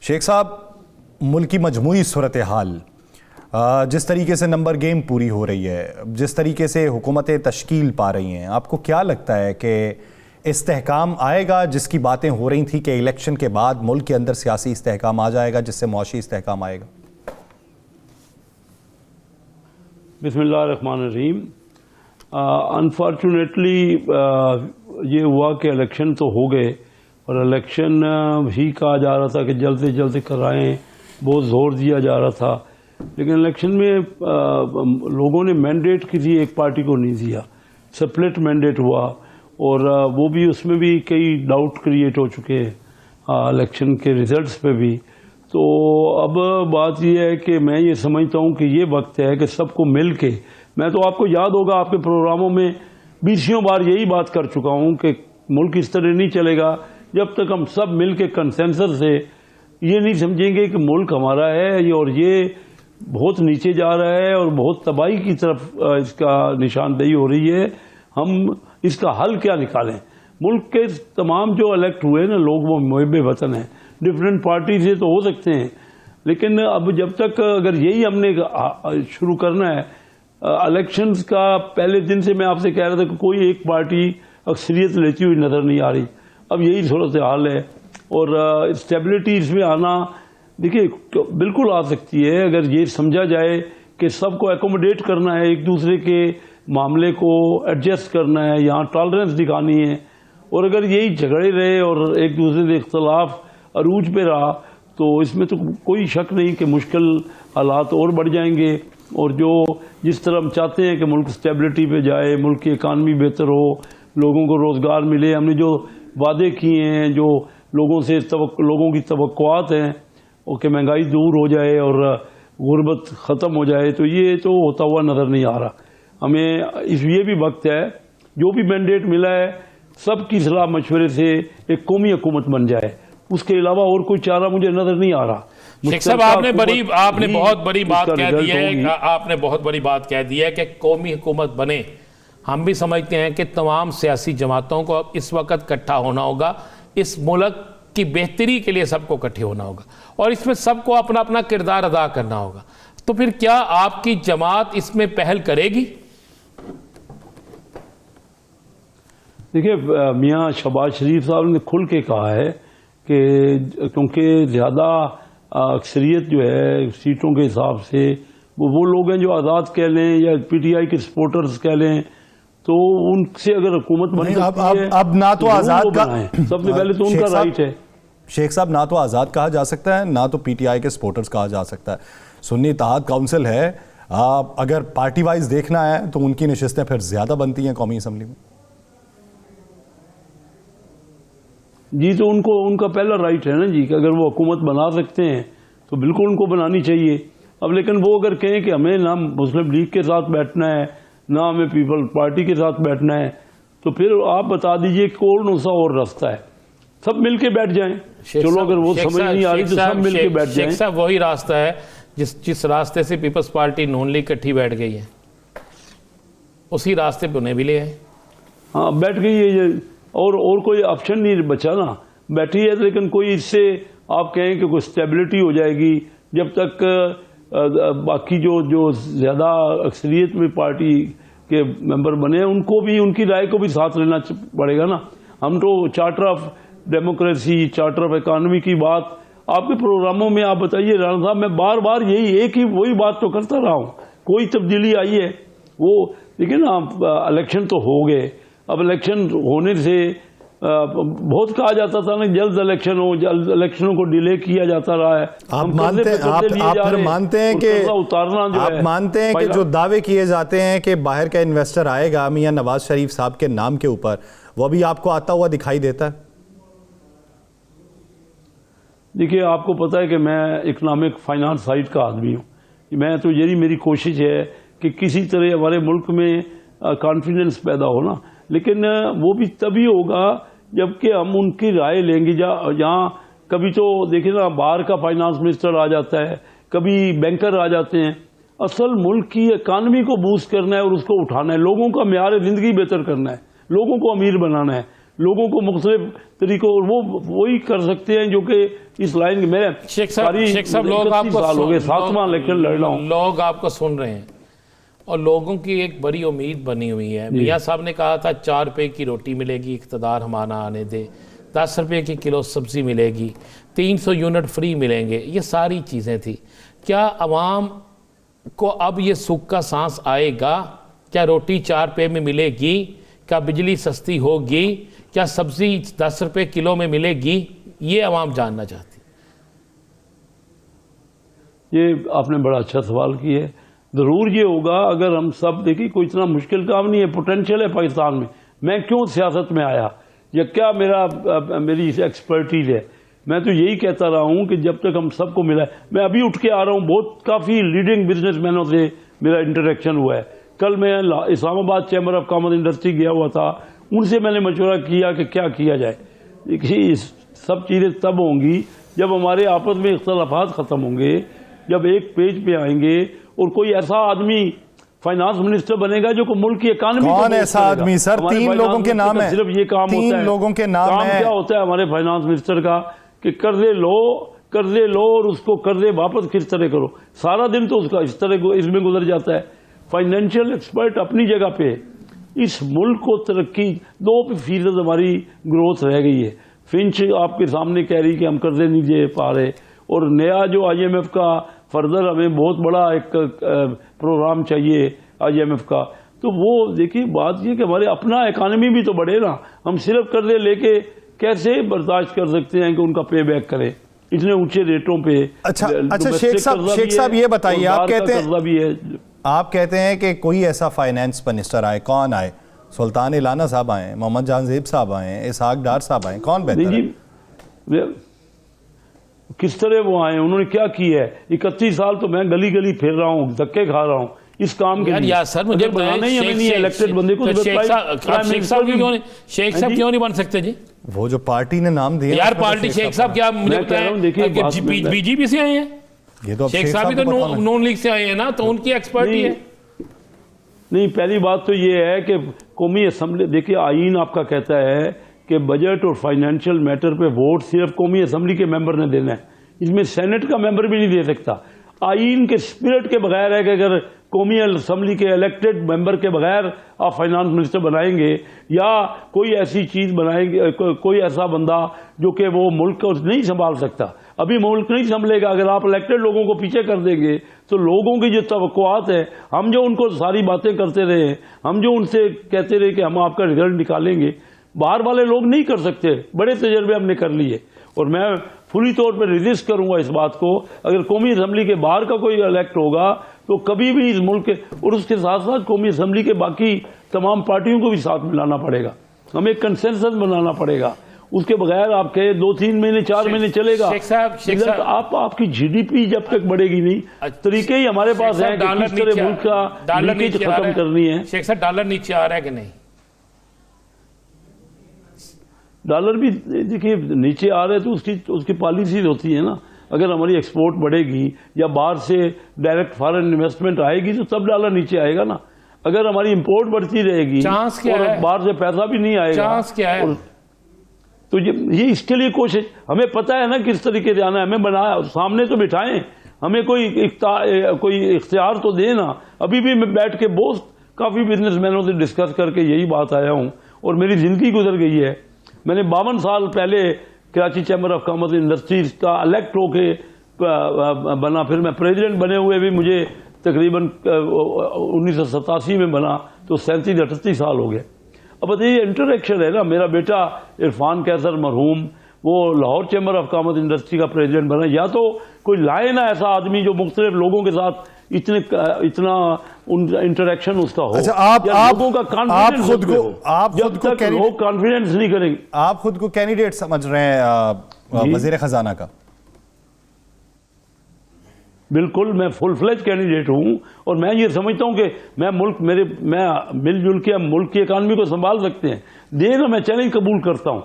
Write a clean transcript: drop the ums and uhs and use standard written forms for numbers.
شیخ صاحب، ملک کی مجموعی صورتحال جس طریقے سے نمبر گیم پوری ہو رہی ہے، جس طریقے سے حکومتیں تشکیل پا رہی ہیں، آپ کو کیا لگتا ہے کہ استحکام آئے گا جس کی باتیں ہو رہی تھیں کہ الیکشن کے بعد ملک کے اندر سیاسی استحکام آ جائے گا جس سے معاشی استحکام آئے گا؟ بسم اللہ الرحمن الرحیم۔ انفارچونیٹلی یہ ہوا کہ الیکشن تو ہو گئے اور الیکشن ہی کہا جا رہا تھا کہ جلد سے جلد کرائیں، بہت زور دیا جا رہا تھا، لیکن الیکشن میں لوگوں نے مینڈیٹ کسی ایک پارٹی کو نہیں دیا، سپلٹ مینڈیٹ ہوا، اور وہ بھی اس میں بھی کئی ڈاؤٹ کریٹ ہو چکے ہیں الیکشن کے ریزلٹس پہ بھی۔ تو اب بات یہ ہے کہ میں یہ سمجھتا ہوں کہ یہ وقت ہے کہ سب کو مل کے، میں تو آپ کو یاد ہوگا آپ کے پروگراموں میں 20 بار یہی بات کر چکا ہوں کہ ملک اس طرح نہیں چلے گا جب تک ہم سب مل کے کنسنسس سے یہ نہیں سمجھیں گے کہ ملک ہمارا ہے اور یہ بہت نیچے جا رہا ہے اور بہت تباہی کی طرف اس کا نشاندہی ہو رہی ہے، ہم اس کا حل کیا نکالیں۔ ملک کے تمام جو الیکٹ ہوئے نا لوگ، وہ محب وطن ہیں، ڈفرینٹ پارٹی سے تو ہو سکتے ہیں، لیکن اب جب تک اگر یہی ہم نے شروع کرنا ہے الیکشنز کا، پہلے دن سے میں آپ سے کہہ رہا تھا کہ کوئی ایک پارٹی اکثریت لیتی ہوئی نظر نہیں آ رہی، اب یہی صورتحال ہے، اور اسٹیبلٹی اس میں آنا دیکھیے بالکل آ سکتی ہے اگر یہ سمجھا جائے کہ سب کو ایکوموڈیٹ کرنا ہے، ایک دوسرے کے معاملے کو ایڈجسٹ کرنا ہے، یہاں ٹالرنس دکھانی ہے، اور اگر یہی جھگڑے رہے اور ایک دوسرے سے اختلاف عروج پہ رہا تو اس میں تو کوئی شک نہیں کہ مشکل حالات اور بڑھ جائیں گے، اور جو جس طرح ہم چاہتے ہیں کہ ملک اسٹیبلٹی پہ جائے، ملک کی اکانومی بہتر ہو، لوگوں کو روزگار ملے، ہم نے جو وعدے کیے ہیں، جو لوگوں سے لوگوں کی توقعات ہیں کہ مہنگائی دور ہو جائے اور غربت ختم ہو جائے، تو یہ تو ہوتا ہوا نظر نہیں آ رہا۔ ہمیں یہ بھی وقت ہے، جو بھی مینڈیٹ ملا ہے سب کی صلاح مشورے سے ایک قومی حکومت بن جائے، اس کے علاوہ اور کوئی چارہ مجھے نظر نہیں آ رہا۔ شیخ صاحب، آپ نے بہت بڑی بات کہہ دی ہے، آپ نے بہت بڑی بات کہہ دی ہے کہ قومی حکومت بنے۔ ہم بھی سمجھتے ہیں کہ تمام سیاسی جماعتوں کو اب اس وقت اکٹھا ہونا ہوگا، اس ملک کی بہتری کے لیے سب کو اکٹھے ہونا ہوگا، اور اس میں سب کو اپنا اپنا کردار ادا کرنا ہوگا۔ تو پھر کیا آپ کی جماعت اس میں پہل کرے گی؟ دیکھیے، میاں شہباز شریف صاحب نے کھل کے کہا ہے کہ کیونکہ زیادہ اکثریت جو ہے سیٹوں کے حساب سے وہ لوگ ہیں جو آزاد کہہ لیں یا پی ٹی آئی کے سپورٹرز کہہ لیں، تو ان سے اگر حکومت بن سکتی ہے اب نہ تو آزاد کا سب سے پہلے تو ان کا رائٹ ہے۔ شیخ صاحب، نہ تو آزاد کہا جا سکتا ہے، نہ تو پی ٹی آئی کے سپورٹرز کہا جا سکتا ہے، سنی اتحاد کونسل ہے، اگر پارٹی وائز دیکھنا ہے تو ان کی نشستیں پھر زیادہ بنتی ہیں قومی اسمبلی میں۔ جی، تو ان کا پہلا رائٹ ہے نا جی، کہ اگر وہ حکومت بنا سکتے ہیں تو بالکل ان کو بنانی چاہیے۔ اب لیکن وہ اگر کہیں کہ ہمیں نہ مسلم لیگ کے ساتھ بیٹھنا ہے نہ ہمیں پیپل پارٹی کے ساتھ بیٹھنا ہے، تو پھر آپ بتا دیجئے کون سا اور راستہ ہے، سب مل کے بیٹھ جائیں۔ چلو اگر وہ سمجھ نہیں آ رہی تو سب مل کے بیٹھ جائیں۔ شیخ صاحب، وہی راستہ ہے جس راستے سے پیپلز پارٹی نون لیگ اکٹھی بیٹھ گئی ہے، اسی راستے پہ انہیں بھی لے آئے۔ ہاں، بیٹھ گئی ہے، اور کوئی آپشن نہیں بچا نا، بیٹھی ہے، لیکن کوئی اس سے آپ کہیں کہ کوئی اسٹیبلٹی ہو جائے گی جب تک باقی جو زیادہ اکثریت میں پارٹی کے ممبر بنے ان کو بھی ان کی رائے کو بھی ساتھ لینا پڑے گا نا۔ ہم تو charter of democracy, charter of economy کی بات آپ کے پروگراموں میں آپ بتائیے رانا صاحب، میں بار بار وہی بات تو کرتا رہا ہوں، کوئی تبدیلی آئی ہے؟ وہ دیکھیں نا، الیکشن تو ہو گئے، اب الیکشن ہونے سے بہت کہا جاتا تھا نا جلد الیکشن ہو، جلد الیکشنوں کو ڈیلے کیا جاتا رہا ہے۔ آپ مانتے ہیں کہ جو دعوے کیے جاتے ہیں کہ باہر کا انویسٹر آئے گا میاں نواز شریف صاحب کے نام کے اوپر، وہ بھی آپ کو آتا ہوا دکھائی دیتا ہے؟ دیکھیے، آپ کو پتا ہے کہ میں اکنامک فائنانس سائٹ کا آدمی ہوں، میں تو یہی میری کوشش ہے کہ کسی طرح ہمارے ملک میں کانفیڈنس پیدا ہونا، لیکن وہ بھی تبھی ہوگا جبکہ ہم ان کی رائے لیں گے۔ جہاں کبھی تو دیکھیں نا باہر کا فائنانس منسٹر آ جاتا ہے، کبھی بینکر آ جاتے ہیں، اصل ملک کی اکانومی کو بوسٹ کرنا ہے اور اس کو اٹھانا ہے، لوگوں کا معیار زندگی بہتر کرنا ہے، لوگوں کو امیر بنانا ہے۔ لوگوں کو مختلف طریقوں، اور وہ وہی کر سکتے ہیں جو کہ اس لائن میں شیخ صاحب لوگ آپ کو سال ہو گئے، 7واں الیکشن لڑ رہا ہوں، لوگ آپ کو سن رہے ہیں اور لوگوں کی ایک بڑی امید بنی ہوئی ہے. میاں صاحب نے کہا تھا 4 روپے کی روٹی ملے گی اقتدار ہمارا آنے دے، 10 روپے کی کلو سبزی ملے گی، 300 یونٹ فری ملیں گے، یہ ساری چیزیں تھی. کیا عوام کو اب یہ سکھ کا سانس آئے گا؟ کیا روٹی 4 روپے میں ملے گی؟ کیا بجلی سستی ہوگی؟ کیا سبزی 10 روپے کلو میں ملے گی؟ یہ عوام جاننا چاہتی. یہ آپ نے بڑا اچھا سوال کیا ہے. ضرور یہ ہوگا اگر ہم سب دیکھیں، کوئی اتنا مشکل کام نہیں ہے، پوٹینشیل ہے پاکستان میں. میں کیوں سیاست میں آیا یا کیا میری ایکسپرٹیز ہے؟ میں تو یہی کہتا رہا ہوں کہ جب تک ہم سب کو ملا ہے، میں ابھی اٹھ کے آ رہا ہوں، بہت کافی لیڈنگ بزنس مینوں سے میرا انٹریکشن ہوا ہے. کل میں اسلام آباد چیمبر آف کامرس انڈسٹری گیا ہوا تھا، ان سے میں نے مشورہ کیا کہ کیا کیا جائے. دیکھیے سب چیزیں تب ہوں گی جب ہمارے آپس میں اختلافات ختم ہوں گے، جب ایک پیج پہ آئیں گے اور کوئی ایسا آدمی فائنانس منسٹر بنے گا جو کہ ملک کی اکانومی کون ایسا آدمی سر؟ 3 لوگوں کے نام ہیں، صرف یہ کام ہوتا ہے. 3 لوگوں کے نام ہیں. کام کیا ہوتا ہے ہمارے فائنانس منسٹر کا کہ قرضے لو اور اس کو قرضے واپس کس طرح کرو. سارا دن تو اس کا اس میں گزر جاتا ہے. فائنینشیل ایکسپرٹ اپنی جگہ پہ. اس ملک کو ترقی 2% ہماری گروتھ رہ گئی ہے. فنچ آپ کے سامنے کہہ رہی کہ ہم قرضے نہیں دے پا رہے، اور نیا جو IMF کا فردر ہمیں بہت بڑا ایک پروگرام چاہیے IMF کا. تو وہ دیکھیے بات یہ کہ ہمارے اپنا اکانومی بھی تو بڑھے نا. ہم صرف قرضے لے کے کیسے برداشت کر سکتے ہیں کہ ان کا پے بیک کریں اتنے اونچے ریٹوں پہ؟ اچھا شیخ صاحب یہ بتائیے، آپ کہتے ہیں کہ کوئی ایسا فائنانس منسٹر آئے، کون آئے؟ سلطان الانا صاحب آئے، محمد جان زیب صاحب آئے، اسحاق ڈار صاحب آئے، کون بہتر ہے؟ کس طرح وہ آئے؟ انہوں نے کیا کیا ہے؟ 31 سال تو میں گلی گلی پھر رہا ہوں، دھکے کھا رہا ہوں اس کام کے لیے. سر مجھے بنانا ہی ہمیں نہیں ہے الیکٹڈ بندے کو. شیخ صاحب کیوں نہیں بن سکتے جی؟ وہ جو پارٹی نے نام دیا یار پارٹی، شیخ صاحب کیا مجھے بتائیں BJP سے آئے ہیں؟ یہ تو شیخ صاحب بھی تو نون لیگ سے آئے ہیں نا، تو ان کی ایکسپرٹی ہے. نہیں، پہلی بات تو یہ ہے کہ قومی اسمبلی، دیکھیے آئین آپ کا کہتا ہے کہ بجٹ اور فائنینشیل میٹر پہ ووٹ صرف قومی اسمبلی کے ممبر نے دینا ہے. اس میں سینٹ کا ممبر بھی نہیں دے سکتا. آئین کے سپرٹ کے بغیر ہے کہ اگر قومی اسمبلی کے الیکٹڈ ممبر کے بغیر آپ فائنانس منسٹر بنائیں گے یا کوئی ایسی چیز بنائیں گے، کوئی ایسا بندہ جو کہ وہ ملک کو نہیں سنبھال سکتا. ابھی ملک نہیں سنبھلے گا اگر آپ الیکٹڈ لوگوں کو پیچھے کر دیں گے. تو لوگوں کی جو توقعات ہے، ہم جو ان کو ساری باتیں کرتے رہے، ہم جو ان سے کہتے رہے کہ ہم آپ کا رزلٹ نکالیں گے، باہر والے لوگ نہیں کر سکتے. بڑے تجربے ہم نے کر لیے، اور میں فلی طور پہ ریزسٹ کروں گا اس بات کو. اگر قومی اسمبلی کے باہر کا کوئی الیکٹ ہوگا تو کبھی بھی اس ملک کے، اور اس کے ساتھ ساتھ قومی اسمبلی کے باقی تمام پارٹیوں کو بھی ساتھ ملانا پڑے گا. ہمیں کنسنسس بنانا پڑے گا. اس کے بغیر آپ کہے 2-3 مہینے 4 مہینے چلے گا. آپ کی GDP جب تک بڑھے گی نہیں، طریقے ہی ہمارے پاس ہیں کہ کس طرح ملک کا لیکیج ختم کرنی ہے. شیخ صاحب ڈالر نیچے آ رہا ہے کہ نہیں؟ ڈالر بھی دیکھیے نیچے آ رہے تو اس کی پالیسیز ہوتی ہے نا. اگر ہماری ایکسپورٹ بڑھے گی یا باہر سے ڈائریکٹ فارن انویسٹمنٹ آئے گی تو تب ڈالر نیچے آئے گا نا. اگر ہماری امپورٹ بڑھتی رہے گی اور باہر سے پیسہ بھی نہیں آئے گا تو یہ اس کے لیے کوشش. ہمیں پتہ ہے نا کس طریقے سے آنا ہے. ہمیں بنایا سامنے تو بٹھائیں، ہمیں کوئی اختیار تو دے نا. ابھی بھی میں بیٹھ کے بہت کافی بزنس مینوں سے ڈسکس کر کے یہی بات آیا ہوں، اور میری زندگی گزر گئی ہے. میں نے 52 سال پہلے Karachi chamber of commerce industries کا الیکٹ ہو کے بنا. پھر میں پریزیڈنٹ بنے ہوئے بھی مجھے تقریباً 1987 میں بنا، تو 37-38 سال ہو گئے. اب یہ انٹریکشن ہے نا. میرا بیٹا عرفان کیسر مرحوم، وہ Lahore chamber of commerce industry کا پریزیڈنٹ بنا. یا تو کوئی لائے نا ایسا آدمی جو مختلف لوگوں کے ساتھ اتنا انٹریکشن اس کا ہو. لوگوں کا کانفیڈنس جب تک لوگ کانفیڈنس نہیں کریں گے. آپ خود کو کینڈیڈیٹ سمجھ رہے ہیں وزیر خزانہ کا؟ بالکل، میں فل فلیج کینڈیڈیٹ ہوں، اور میں یہ سمجھتا ہوں کہ میں مل جل کے ملک کی اکانومی کو سنبھال سکتے ہیں. دینا میں چیلنج قبول کرتا ہوں.